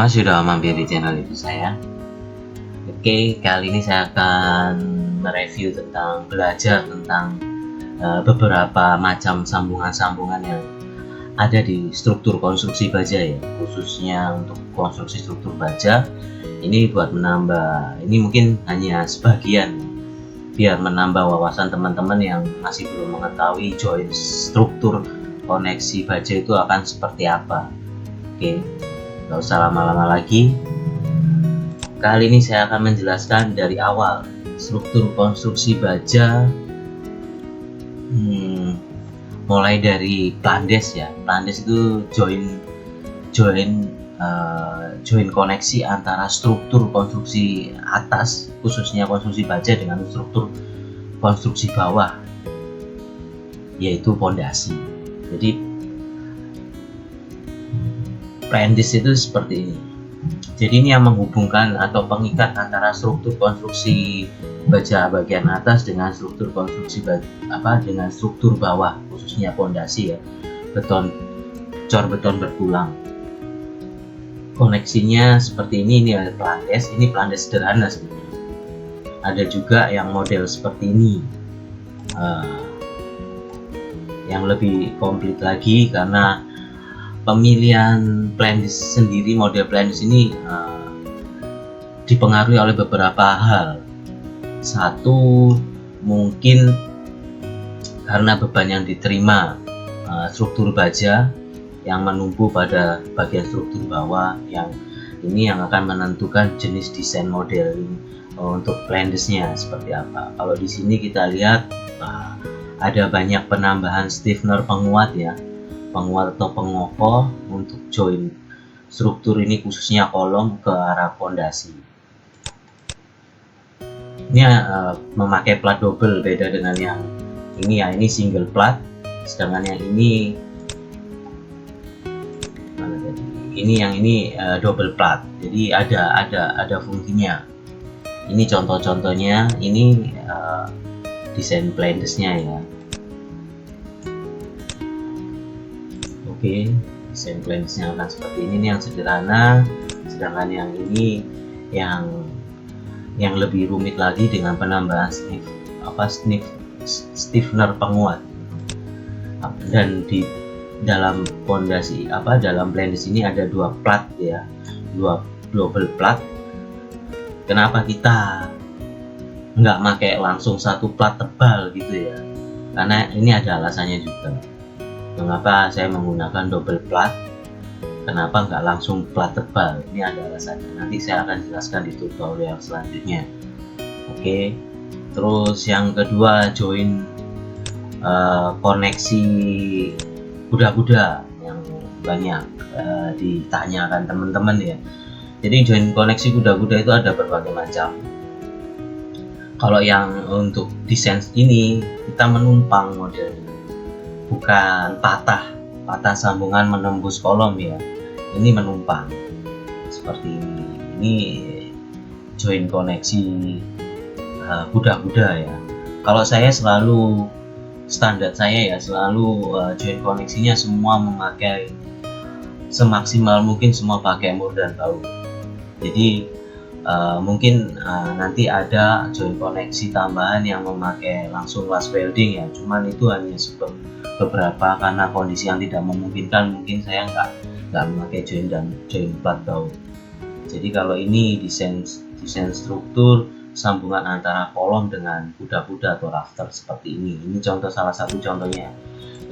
Terima kasih sudah mampir di channel YouTube saya. Oke, kali ini saya akan mereview tentang beberapa macam sambungan-sambungan yang ada di struktur konstruksi baja ya, khususnya untuk konstruksi struktur baja. Ini buat menambah, ini mungkin hanya sebagian biar menambah wawasan teman-teman yang masih belum mengetahui join struktur koneksi baja itu akan seperti apa. Oke, gak usah lama-lama lagi. Kali ini saya akan menjelaskan dari awal struktur konstruksi baja, mulai dari plandes ya. Plandes itu join koneksi antara struktur konstruksi atas, khususnya konstruksi baja, dengan struktur konstruksi bawah, yaitu pondasi. Jadi plandes itu seperti ini. Jadi ini yang menghubungkan atau pengikat antara struktur konstruksi baja bagian atas dengan struktur konstruksi dengan struktur bawah, khususnya pondasi ya, cor beton bertulang. Koneksinya seperti ini ada plandes. Ini plandes sederhana sebenarnya. Ada juga yang model seperti ini, yang lebih komplit lagi, karena pemilihan plandes sendiri, model plandes ini dipengaruhi oleh beberapa hal. Satu, mungkin karena beban yang diterima struktur baja yang menumpu pada bagian struktur bawah, yang ini yang akan menentukan jenis desain model untuk plandesnya seperti apa. Kalau di sini kita lihat ada banyak penambahan stiffener penguat ya, penguat atau pengokoh untuk join struktur ini, khususnya kolom ke arah pondasi. Ini memakai plat double, beda dengan yang ini ya, ini single plat, sedangkan yang ini double plat. Jadi ada fungsinya. Ini contoh-contohnya, ini desain plandesnya ya. Oke, desain plandesnya akan seperti ini yang sederhana, sedangkan yang ini yang lebih rumit lagi dengan penambahan stiffener penguat. Dan di dalam pondasi dalam plandes ini ada dua plat ya, dua double plat. Kenapa kita nggak pakai langsung satu plat tebal gitu ya? Karena ini ada alasannya juga. Mengapa saya menggunakan double plat? Kenapa nggak langsung plat tebal? Ini ada alasannya. Nanti saya akan jelaskan di tutorial selanjutnya. Oke. Terus yang kedua, join koneksi kuda-kuda yang banyak ditanyakan teman-teman ya. Jadi join koneksi kuda-kuda itu ada berbagai macam. Kalau yang untuk desain ini kita menumpang modelnya, bukan patah sambungan menembus kolom ya. Ini menumpang seperti ini. Ini join koneksi kuda-kuda ya. Kalau saya selalu standar saya ya, selalu join koneksinya semua memakai semaksimal mungkin, semua pakai mur dan baut. Jadi mungkin nanti ada join koneksi tambahan yang memakai langsung las welding ya, cuman itu hanya beberapa karena kondisi yang tidak memungkinkan, mungkin saya nggak memakai join plat baut. Jadi kalau ini desain struktur sambungan antara kolom dengan kuda-kuda atau rafter seperti ini. Ini salah satu contohnya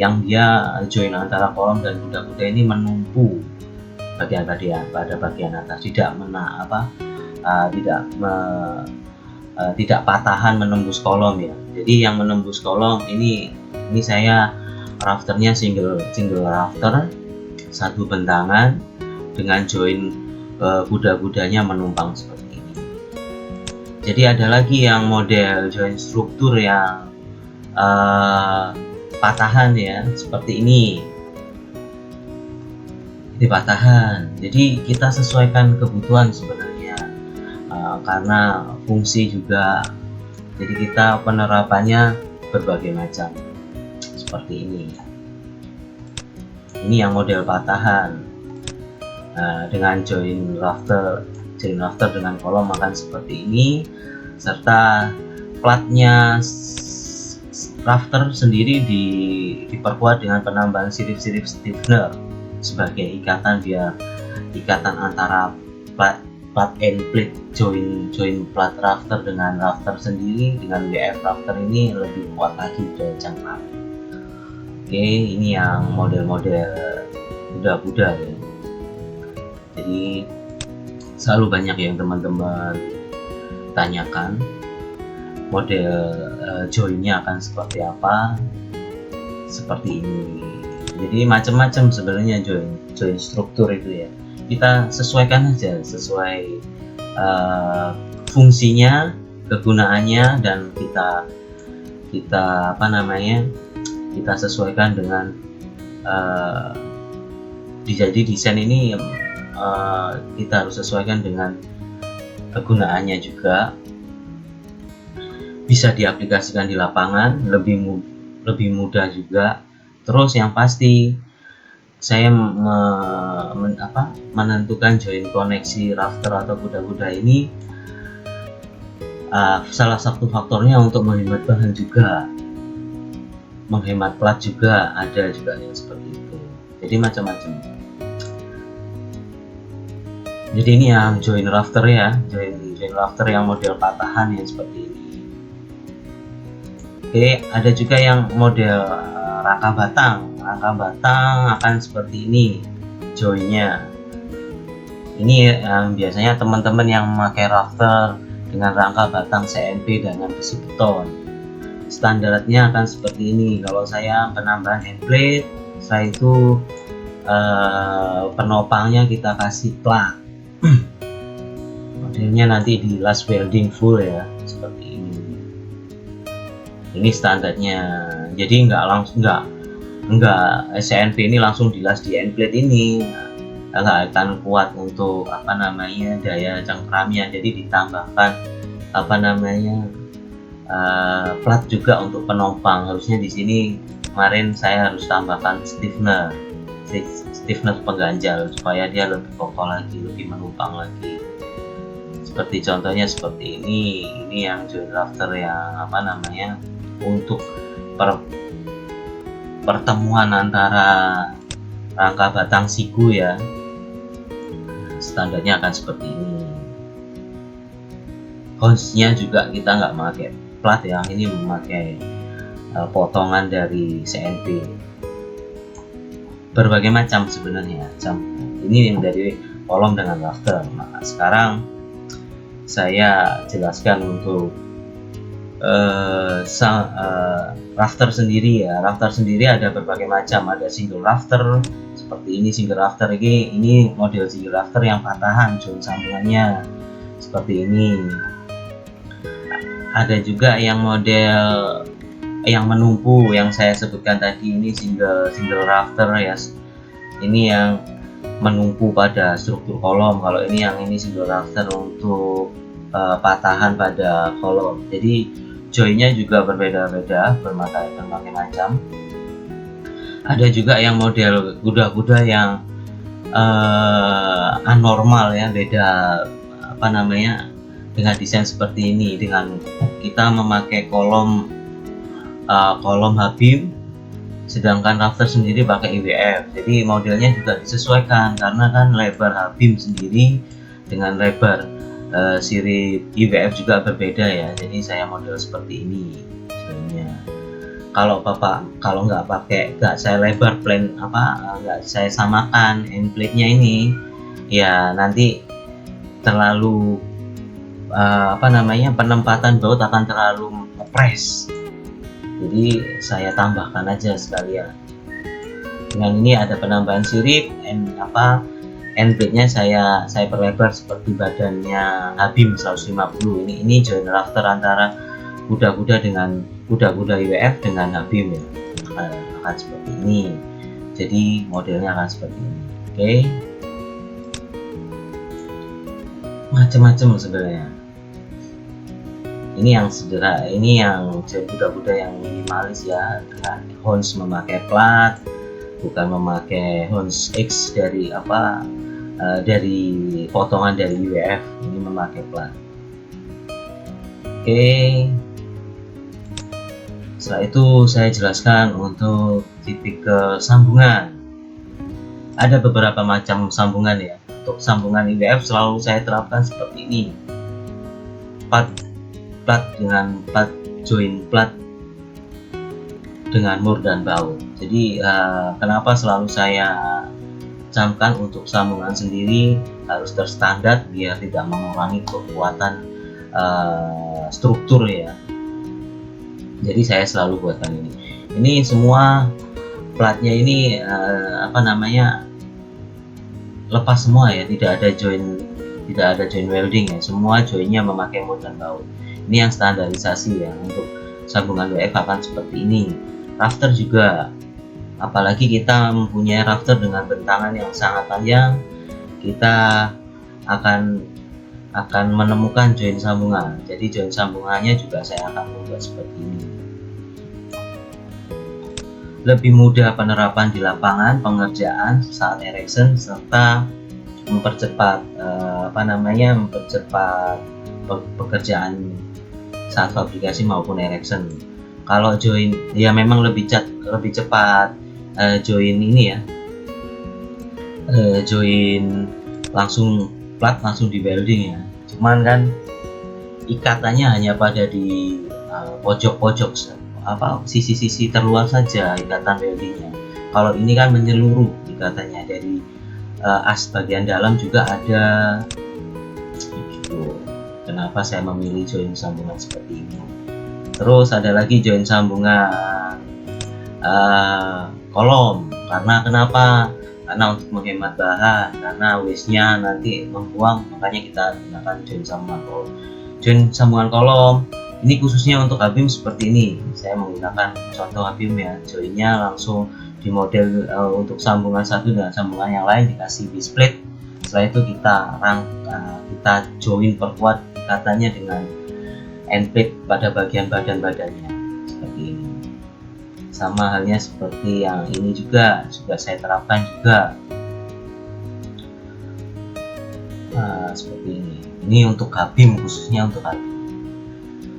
yang dia join antara kolom dan kuda-kuda ini menumpu pada bagian atas, tidak patahan menembus kolom ya. Jadi yang menembus kolom ini saya rafternya single rafter, satu bentangan dengan join kuda-kudanya menumpang seperti ini. Jadi ada lagi yang model join struktur yang patahan ya, seperti ini. Ini patahan. Jadi kita sesuaikan kebutuhan sebenarnya, karena fungsi juga. Jadi kita penerapannya berbagai macam seperti ini. Ini yang model patahan. dengan join rafter dengan kolom akan seperti ini, serta platnya rafter sendiri diperkuat dengan penambahan sirip-sirip stiffener sebagai ikatan, biar ikatan antara plat end plate join plat rafter dengan rafter sendiri dengan WF rafter ini lebih kuat lagi daya cengkram. Oke, ini yang model-model kuda-kuda ya. Jadi selalu banyak yang teman-teman tanyakan model joinnya akan seperti apa, seperti ini. Jadi macam-macam sebenarnya join struktur itu ya, kita sesuaikan aja sesuai fungsinya, kegunaannya, dan kita apa namanya, kita sesuaikan dengan jadi desain ini kita harus sesuaikan dengan kegunaannya juga, bisa diaplikasikan di lapangan lebih mudah juga. Terus yang pasti saya menentukan join koneksi rafter atau kuda-kuda ini, salah satu faktornya untuk menghemat bahan juga, menghemat plat juga, ada juga yang seperti itu. Jadi macam-macam. Jadi ini yang join rafter ya, join rafter yang model patahan yang seperti ini. Oke, ada juga yang model rangka batang akan seperti ini joinnya. Ini biasanya teman-teman yang memakai rafter dengan rangka batang CNP dengan besi beton, standarnya akan seperti ini. Kalau saya penambahan endplate, saya itu penopangnya kita kasih plat. Modelnya nanti di las welding full ya, seperti ini. Ini standarnya. Jadi enggak CNP ini langsung dilas di endplate ini, nggak akan kuat untuk apa namanya daya cengkramnya. Jadi ditambahkan apa namanya plat juga untuk penopang. Harusnya di sini kemarin saya harus tambahkan stiffener pengganjal supaya dia lebih kokoh lagi, lebih menopang lagi. Seperti contohnya seperti ini yang join rafter yang apa namanya untuk pertemuan antara rangka batang siku ya, standarnya akan seperti ini. Honsnya juga kita nggak memakai plat ya, ini memakai potongan dari CNP. Berbagai macam sebenarnya, ini yang dari kolom dengan rafter. Nah, sekarang saya jelaskan untuk rafter sendiri ya. Rafter sendiri ada berbagai macam, ada single rafter seperti ini. Single rafter ini model single rafter yang patahan, join sambungannya seperti ini. Ada juga yang model yang menumpu yang saya sebutkan tadi, ini single rafter ya. Ini yang menumpu pada struktur kolom. Kalau ini single rafter untuk patahan pada kolom. Jadi joinnya juga berbeda-beda, berbagai macam. Ada juga yang model kuda-kuda yang anormal ya, beda apa namanya dengan desain seperti ini, dengan kita memakai kolom H-beam, sedangkan rafter sendiri pakai IWF. Jadi modelnya juga disesuaikan karena kan lebar H-beam sendiri dengan lebar sirip IWF juga berbeda ya. Jadi saya model seperti ini sebenarnya. Kalau nggak saya lebar plan nggak saya samakan endplate-nya ini ya, nanti terlalu penempatan baut akan terlalu ngepres. Jadi saya tambahkan aja sekalian. Dengan ini ada penambahan sirip, endplate-nya saya perlebar seperti badannya H-beam 150. Ini join rafter antara kuda-kuda IWF dengan H-beam ya. Akan seperti ini. Jadi modelnya akan seperti ini. Oke. Macam-macam sebenarnya. Ini yang sederhana, ini yang kuda-kuda yang minimalis ya, dengan Hons memakai plat, bukan memakai Hons X dari dari potongan dari UEF ini memakai plat. Oke, setelah itu saya jelaskan untuk tipikal sambungan. Ada beberapa macam sambungan ya. Untuk sambungan UEF selalu saya terapkan seperti ini, plat dengan plat, join plat dengan mur dan baut. Jadi kenapa selalu saya camkan untuk sambungan sendiri harus terstandar biar tidak mengurangi kekuatan struktur ya. Jadi saya selalu buatkan ini. Ini semua platnya ini lepas semua ya, tidak ada join welding ya, semua joinnya memakai mur dan baut. Ini yang standarisasi ya. Untuk sambungan UEF akan seperti ini. Rafter juga, apalagi kita mempunyai rafter dengan bentangan yang sangat panjang, kita akan menemukan join sambungan. Jadi join sambungannya juga saya akan membuat seperti ini. Lebih mudah penerapan di lapangan, pengerjaan saat erection, serta mempercepat pekerjaan saat fabrikasi maupun erection. Kalau join ya memang lebih cepat join ini ya, join langsung plat langsung di welding ya. Cuman kan ikatannya hanya pada di pojok-pojok sisi-sisi terluar saja ikatan weldingnya. Kalau ini kan menyeluruh ikatannya, dari as bagian dalam juga ada. Kenapa saya memilih join sambungan seperti ini. Terus ada lagi join sambungan kolom. Kenapa? Karena untuk menghemat bahan, karena waste-nya nanti membuang, makanya kita gunakan join sambungan kolom. Join sambungan kolom ini khususnya untuk Habim seperti ini. Saya menggunakan contoh Habim ya, joinnya langsung di model untuk sambungan satu dengan sambungan yang lain dikasih B-split. Setelah itu kita join, perkuat ikatannya dengan end plate pada bagian badan-badannya seperti ini. Sama halnya seperti yang ini juga saya terapkan juga seperti ini. Ini untuk Habim, khususnya untuk Habim.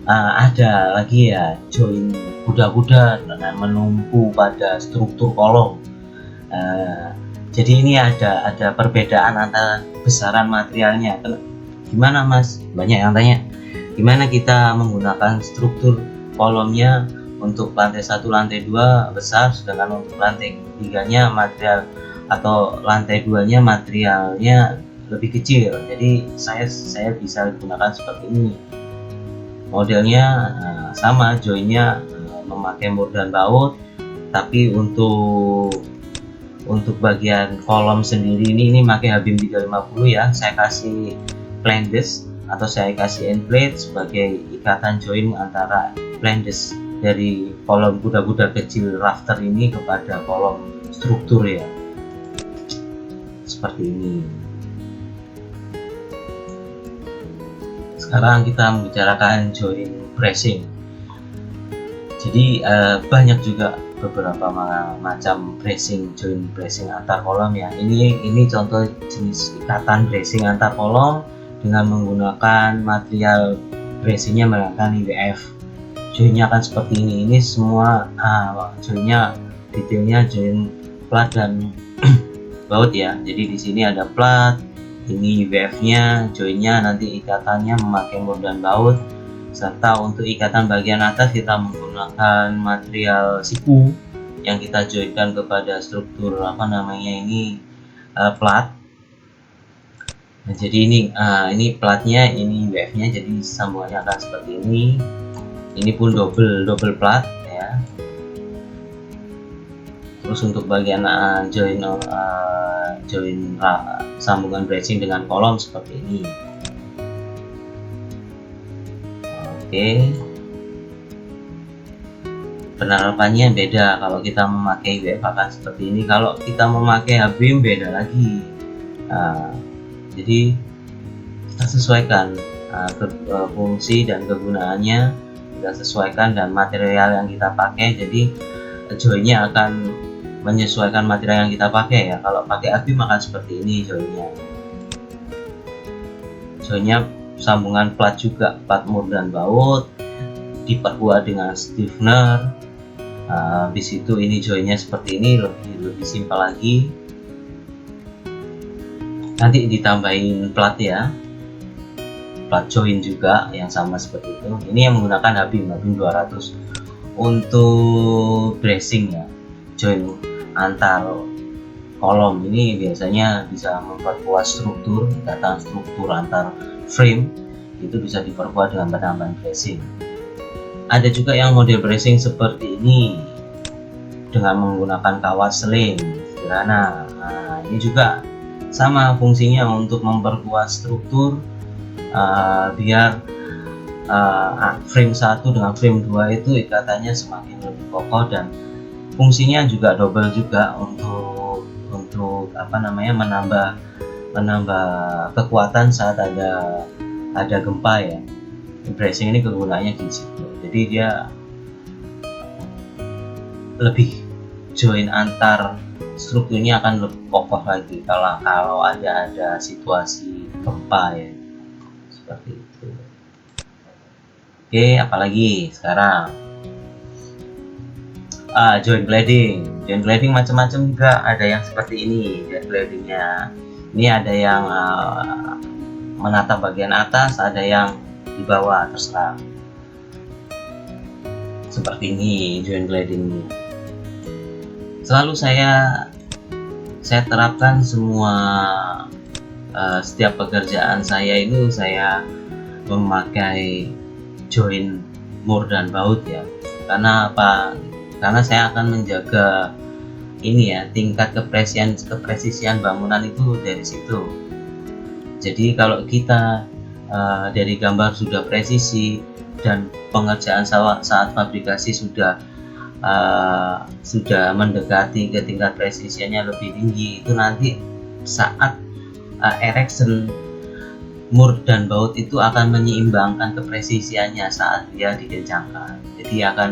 Ada lagi ya, join kuda-kuda dengan menumpu pada struktur kolom. Jadi ini ada perbedaan antara besaran materialnya. Gimana Mas? Banyak yang tanya. Gimana kita menggunakan struktur kolomnya untuk lantai 1, lantai 2 besar, sedangkan untuk lantai 3-nya material atau lantai 2-nya materialnya lebih kecil. Jadi saya bisa gunakan seperti ini. Modelnya sama, joinnya memakai mur dan baut, tapi untuk bagian kolom sendiri ini pakai Habim 350 ya. Saya kasih plandes atau saya kasih end plate sebagai ikatan join antara plandes dari kolom kuda-kuda kecil rafter ini kepada kolom struktur ya, seperti ini. Sekarang kita membicarakan join bracing. Jadi banyak juga beberapa macam join bracing antar kolom ya. Ini contoh jenis ikatan bracing antar kolom dengan menggunakan material bracingnya menggunakan UEF. Joinnya akan seperti ini. Ini semua joinnya detailnya join plat dan baut ya. Jadi di sini ada plat, ini UEF-nya, joinnya nanti ikatannya memakai mur dan baut, serta untuk ikatan bagian atas kita menggunakan material siku yang kita joinkan kepada struktur plat. Nah, jadi ini platnya, ini UEF-nya, jadi sambungannya akan seperti ini. Ini pun double plat ya. Terus untuk bagian join sambungan bracing dengan kolom seperti ini. Oke. Penerapannya beda, kalau kita memakai UEF akan seperti ini, kalau kita memakai Habim beda lagi. Jadi kita sesuaikan fungsi dan kegunaannya, kita sesuaikan dan material yang kita pakai. Jadi joinnya akan menyesuaikan material yang kita pakai ya. Kalau pakai Habim akan seperti ini joinnya. joinnya sambungan plat juga, plat mur dan baut, diperkuat dengan stiffener. Habis itu ini joinnya seperti ini, lebih simpel lagi. Nanti ditambahin plat ya, plat join juga yang sama seperti itu. Ini yang menggunakan Habim 200. Untuk bracing ya, join antar kolom ini biasanya bisa memperkuat struktur, ikatan struktur antar frame itu bisa diperkuat dengan penambahan bracing. Ada juga yang model bracing seperti ini dengan menggunakan kawat seling sederhana. Nah, ini juga sama fungsinya untuk memperkuat struktur, biar frame 1 dengan frame 2 itu ikatannya semakin lebih kokoh, dan fungsinya juga double juga untuk menambah kekuatan saat ada gempa ya. Bracing ini kegunaannya di situ. Jadi dia lebih join antar strukturnya akan lebih kokoh lagi kalau ada situasi gempa ya, seperti itu. Oke, apalagi sekarang joint cladding macam-macam juga. Ada yang seperti ini joint claddingnya. Ini ada yang menatap bagian atas, ada yang di bawah, terserah. Seperti ini joint cladding. Selalu saya terapkan semua, setiap pekerjaan saya itu saya memakai join mur dan baut ya. Karena apa? Karena saya akan menjaga ini ya, tingkat kepresisian bangunan itu dari situ. Jadi kalau kita dari gambar sudah presisi dan pengerjaan saat fabrikasi sudah mendekati ke tingkat presisiannya lebih tinggi, itu nanti saat erection mur dan baut itu akan menyeimbangkan kepresisiannya saat dia dikencangkan. Jadi akan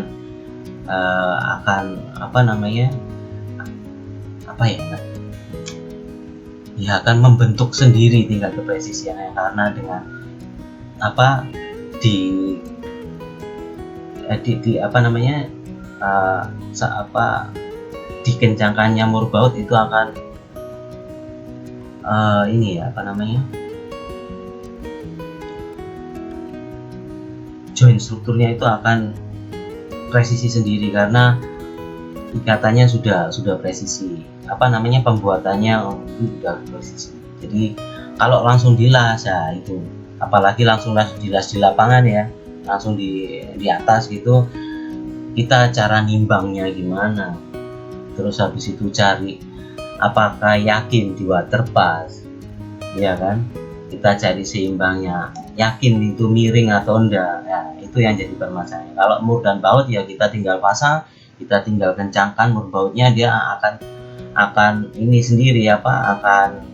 akan membentuk sendiri tingkat kepresisiannya, karena dengan dikencangkannya mur baut itu akan join strukturnya itu akan presisi sendiri, karena ikatannya sudah presisi, pembuatannya sudah presisi. Jadi kalau langsung dilas ya itu, apalagi langsung dilas di lapangan ya, langsung di atas gitu, kita cara nimbangnya gimana, terus habis itu cari apakah yakin di waterpass ya kan, kita cari seimbangnya, yakin itu miring atau enggak ya, itu yang jadi permasalahan. Kalau mur dan baut ya kita tinggal pasang, kita tinggal kencangkan mur bautnya, dia akan ini sendiri akan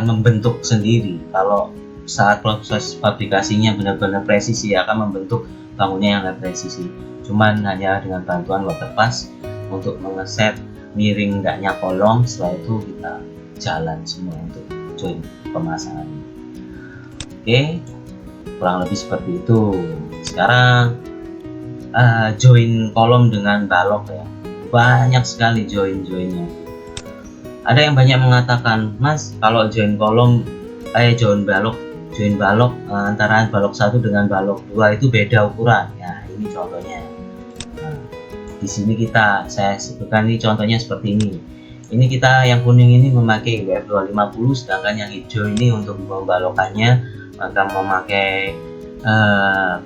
membentuk sendiri. Kalau saat proses fabrikasinya benar-benar presisi, akan membentuk bangunnya yang lebih presisi. Cuman hanya dengan bantuan waterpass untuk mengeset miring enggaknya kolom, setelah itu kita jalan semua untuk join pemasangan. Oke, kurang lebih seperti itu. Sekarang join kolom dengan balok ya, banyak sekali joinnya. Ada yang banyak mengatakan, Mas, kalau join kolom join balok antara balok 1 dengan balok 2 itu beda ukuran ya. Ini contohnya. Di sini saya sebutkan ini contohnya seperti ini. Ini kita yang kuning ini memakai IWF 250, sedangkan yang hijau ini untuk membalokannya maka memakai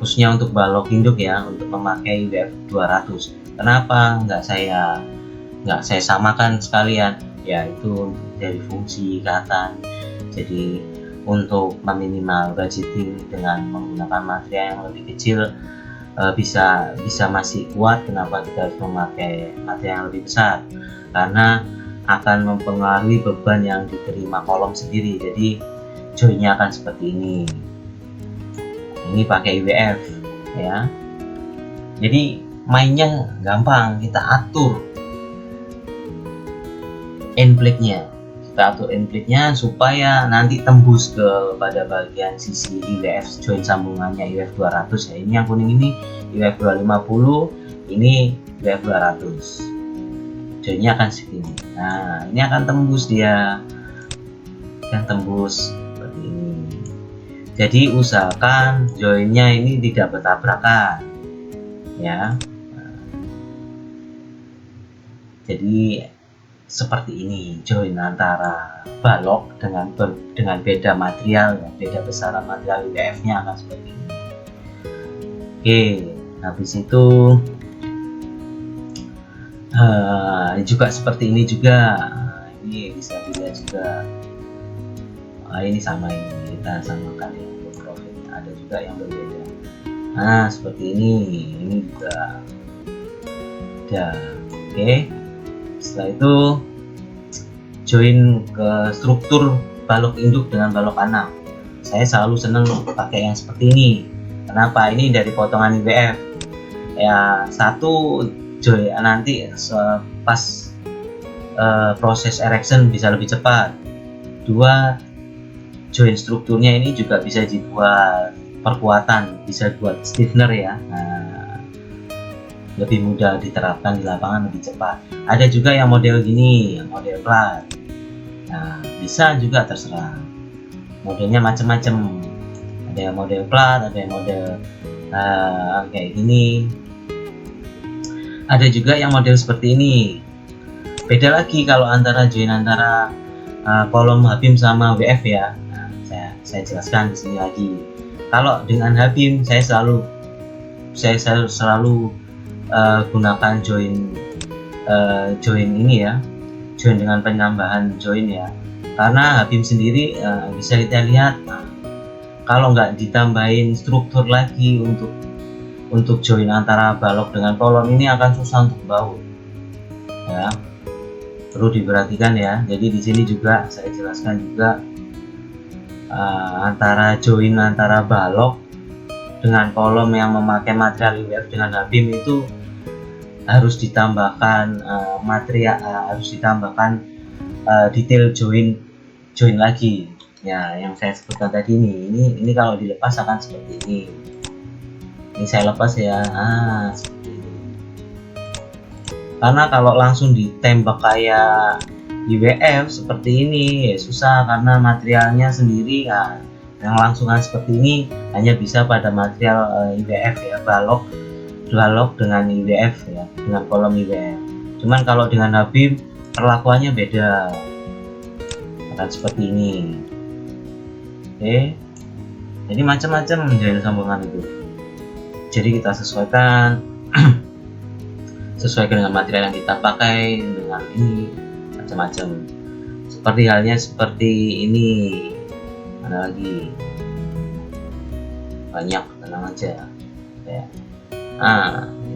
khususnya untuk balok induk ya, untuk memakai IWF 200. Kenapa nggak saya samakan sekalian? Ya itu dari fungsi ikatan. Jadi untuk meminimal budgeting dengan menggunakan material yang lebih kecil bisa masih kuat. Kenapa kita harus memakai material yang lebih besar? Karena akan mempengaruhi beban yang diterima kolom sendiri. Jadi joinnya akan seperti ini. Ini pakai IWF ya. Jadi mainnya gampang, kita atur end plate-nya, atur inputnya supaya nanti tembus ke pada bagian sisi IWF join sambungannya IWF 200 ya. Ini yang kuning ini IWF 250, ini IWF 200. Joinnya akan segini. Nah, ini akan tembus dia. Akan tembus seperti ini. Jadi usahakan joinnya ini tidak bertabrakan ya. Jadi seperti ini join antara balok dengan beda material ya, beda besaran material IWF-nya akan seperti ini. Oke, habis itu juga seperti ini juga. Ini bisa dilihat juga. Ini sama, ini kita samakan ya untuk profilnya. Ada juga yang berbeda. Nah, seperti ini juga ada. Oke. Setelah itu join ke struktur balok induk dengan balok anak. Saya selalu senang pakai yang seperti ini. Kenapa? Ini dari potongan IWF ya. Satu, join nanti pas proses erection bisa lebih cepat. Dua, join strukturnya ini juga bisa dibuat perkuatan, bisa buat stiffener ya. Nah, lebih mudah diterapkan di lapangan, lebih cepat. Ada juga yang model gini, model plat. Nah, bisa juga terserah. Modelnya macam-macam. Ada yang model plat, ada yang model kayak gini. Ada juga yang model seperti ini. Beda lagi kalau antara join antara kolom Habim sama WF ya. Nah, saya jelaskan di sini lagi. Kalau dengan Habim saya selalu gunakan join ini ya, join dengan penambahan join ya, karena Habim sendiri bisa kita lihat kalau nggak ditambahin struktur lagi untuk join antara balok dengan kolom ini akan susah untuk baut ya, perlu diperhatikan ya. Jadi di sini juga saya jelaskan juga antara join antara balok dengan kolom yang memakai material IWF dengan Habim itu harus ditambahkan harus ditambahkan detail join lagi ya, yang saya sebutkan tadi ini kalau dilepas akan seperti ini. Ini saya lepas ya, seperti ini. Karena kalau langsung ditembak kayak IWF seperti ini ya susah, karena materialnya sendiri ya. Yang langsungan seperti ini hanya bisa pada material IWF ya, balok dengan IWF ya, dengan kolom IWF. Cuman kalau dengan Habim perlakuannya beda, akan seperti ini. Oke, jadi macam-macam join sambungan itu. Jadi kita sesuaikan dengan material yang kita pakai, dengan ini macam-macam. Seperti halnya seperti ini. Ada lagi banyak, tenang aja ya.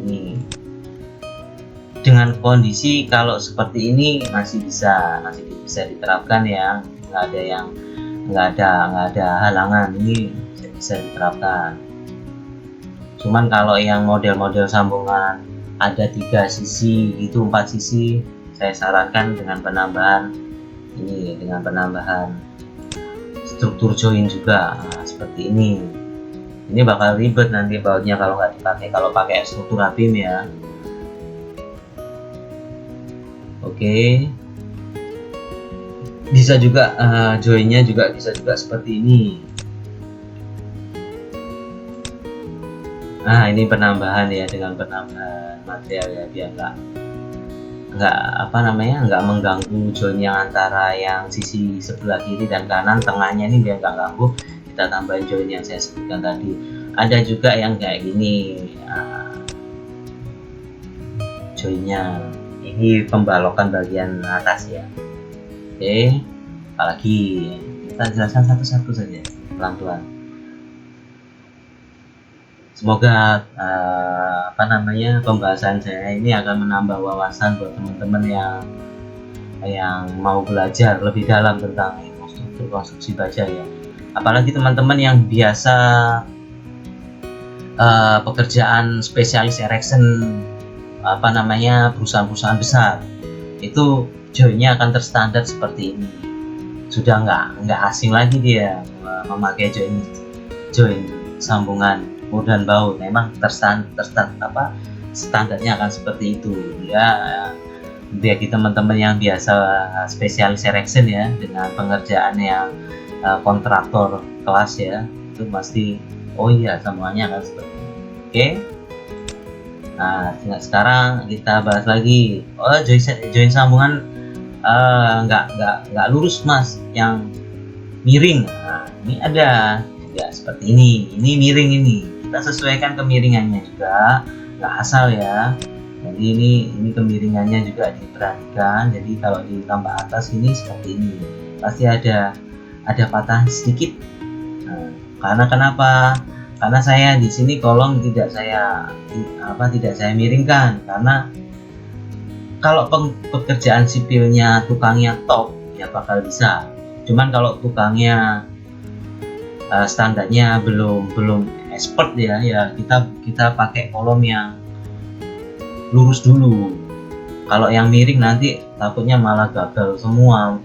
Ini dengan kondisi kalau seperti ini masih bisa diterapkan ya, nggak ada halangan, ini bisa diterapkan. Cuman kalau yang model-model sambungan ada 3 sisi itu 4 sisi, saya sarankan dengan penambahan struktur join juga seperti ini. Ini bakal ribet nanti bautnya kalau nggak dipakai, kalau pakai struktur Habim ya. Oke, bisa juga joinnya juga bisa juga seperti ini. Nah, ini penambahan ya, dengan penambahan material ya, biar nggak mengganggu join yang antara yang sisi sebelah kiri dan kanan, tengahnya ini biar nggak ganggu, kita tambahin join yang saya sebutkan tadi. Ada juga yang kayak gini joinnya, ini pembalokan bagian atas ya. Oke, apalagi kita jelaskan satu-satu saja pelan-pelan. Semoga pembahasan saya ini akan menambah wawasan buat teman-teman yang mau belajar lebih dalam tentang struktur konstruksi baja ya. Apalagi teman-teman yang biasa pekerjaan spesialis erection perusahaan-perusahaan besar, itu joinnya akan terstandar seperti ini. sudah nggak asing lagi dia memakai join sambungan mur dan baut. Memang standarnya akan seperti itu ya. Bagi teman-teman yang biasa spesialis erection ya, dengan pengerjaan yang kontraktor kelas ya, itu pasti oh iya sambungannya akan seperti ini. Oke. Nah, sekarang kita bahas lagi. Oh, join sambungan nggak lurus mas, yang miring. Nah, ini ada juga seperti ini. Ini miring ini. Kita sesuaikan kemiringannya juga, nggak asal ya. Jadi ini kemiringannya juga diperhatikan. Jadi kalau di tambah atas ini seperti ini, pasti ada patah sedikit. Nah, karena kenapa? Karena saya di sini kolom tidak saya miringkan, karena kalau pekerjaan sipilnya tukangnya top ya bakal bisa. Cuman kalau tukangnya standarnya belum expert ya kita pakai kolom yang lurus dulu. Kalau yang miring nanti takutnya malah gagal semua,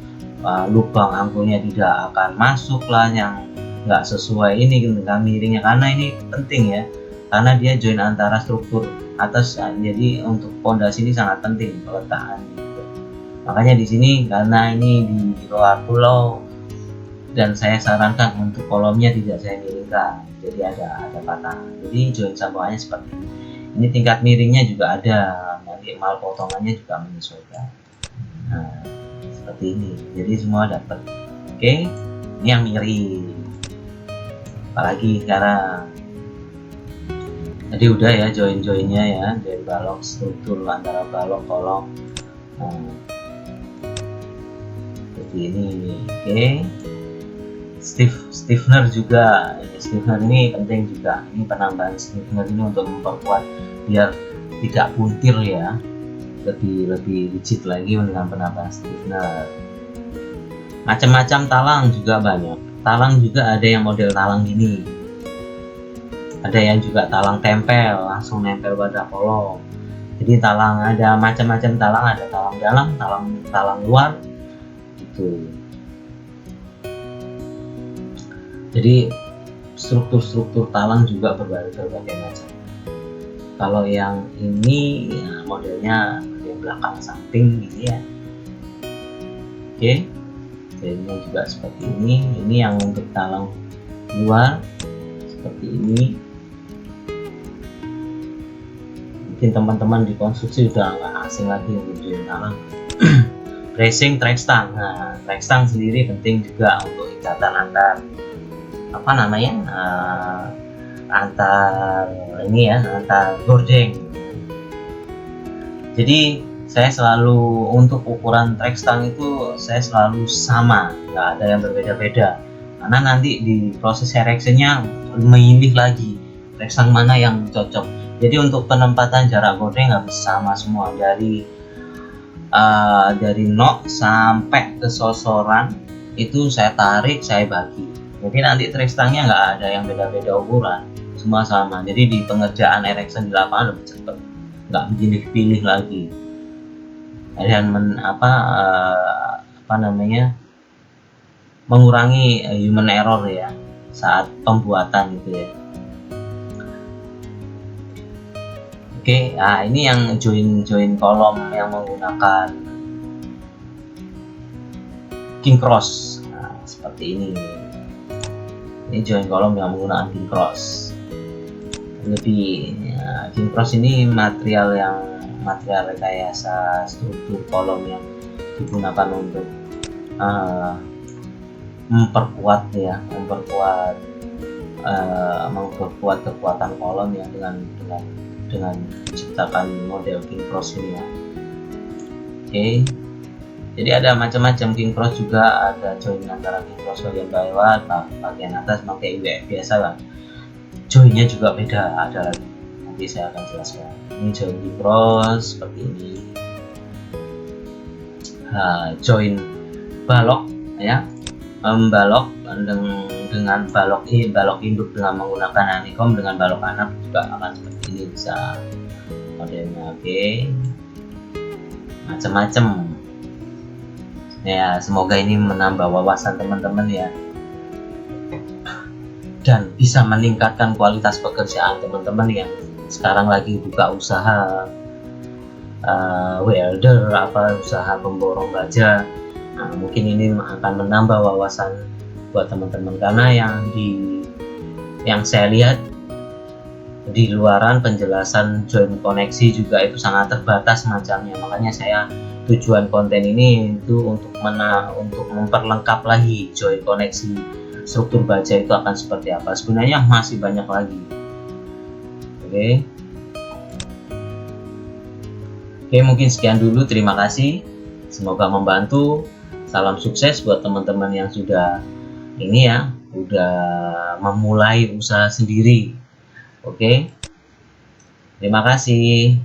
lubang ampulnya tidak akan masuk lah, yang nggak sesuai ini dengan miringnya. Karena ini penting ya, karena dia join antara struktur atas, jadi untuk pondasi ini sangat penting peletakan gitu. Makanya di sini karena ini di luar pulau dan saya sarankan untuk kolomnya tidak saya miringkan, jadi ada patah. Jadi join sambungannya seperti ini. Ini tingkat miringnya juga ada, nanti mal potongannya juga menyesuaikan. Nah, seperti ini. Jadi semua dapat. Oke, ini yang miring. Apalagi sekarang. Jadi udah ya join-joinnya ya, dari balok struktur antara balok kolom. Nah, seperti ini. Oke. Stiffener juga. Stiffener ini penting juga. Ini penambahan stiffener ini untuk memperkuat biar tidak puntir ya. Lebih rigid lagi dengan penambahan stiffener. Macam-macam talang juga banyak. Talang juga ada yang model talang gini. Ada yang juga talang tempel, langsung nempel pada kolom. Jadi talang ada macam-macam talang, ada talang dalam, talang luar gitu. Jadi struktur talang juga berbagai macam. Kalau yang ini ya, modelnya yang belakang samping gitu ya. Oke. Jadinya juga seperti ini. Ini yang untuk talang luar seperti ini. Mungkin teman-teman di konstruksi udah nggak asing lagi untuk join talang. Bracing track stang. Nah, track stang sendiri penting juga untuk ikatan antar antar gordeng. Jadi saya selalu untuk ukuran track stang itu saya selalu sama, nggak ada yang berbeda-beda, karena nanti di proses erectionnya memilih lagi track stang mana yang cocok. Jadi untuk penempatan jarak gordeng harus sama semua, dari nok sampai ke sosoran itu saya tarik, saya bagi. Jadi nanti track stangnya nggak ada yang beda-beda ukuran, semua sama. Jadi di pengerjaan erection di lapangan lebih cepat, nggak pilih lagi. Dan mengurangi human error ya saat pembuatan gitu ya. Oke, nah ini yang join kolom yang menggunakan king cross. Nah, seperti ini. Ini join kolom yang menggunakan king cross. King cross ini material rekayasa struktur kolom yang digunakan untuk memperkuat kekuatan kolom ya, dengan menciptakan model king cross ini ya. Oke. Jadi ada macam-macam king cross juga, ada join antara king cross bagian bawah, bagian atas pakai UF biasa lah. Joinnya juga beda, ada lagi. Nanti saya akan jelaskan. Ini join king cross seperti ini. Join balok ya, membalok dengan balok induk dengan menggunakan honeycomb, dengan balok anak juga akan seperti ini bisa modelnya. Oke. Macam-macam Ya, semoga ini menambah wawasan teman-teman ya, dan bisa meningkatkan kualitas pekerjaan teman-teman yang sekarang lagi buka usaha welder, apa usaha pemborong baja. Nah, mungkin ini akan menambah wawasan buat teman-teman, karena yang saya lihat di luaran penjelasan join koneksi juga itu sangat terbatas macamnya. Makanya saya tujuan konten ini itu untuk memperlengkap lagi join koneksi struktur baja itu akan seperti apa. Sebenarnya masih banyak lagi. Oke, mungkin sekian dulu. Terima kasih. Semoga membantu. Salam sukses buat teman-teman yang sudah udah memulai usaha sendiri. Oke. Terima kasih.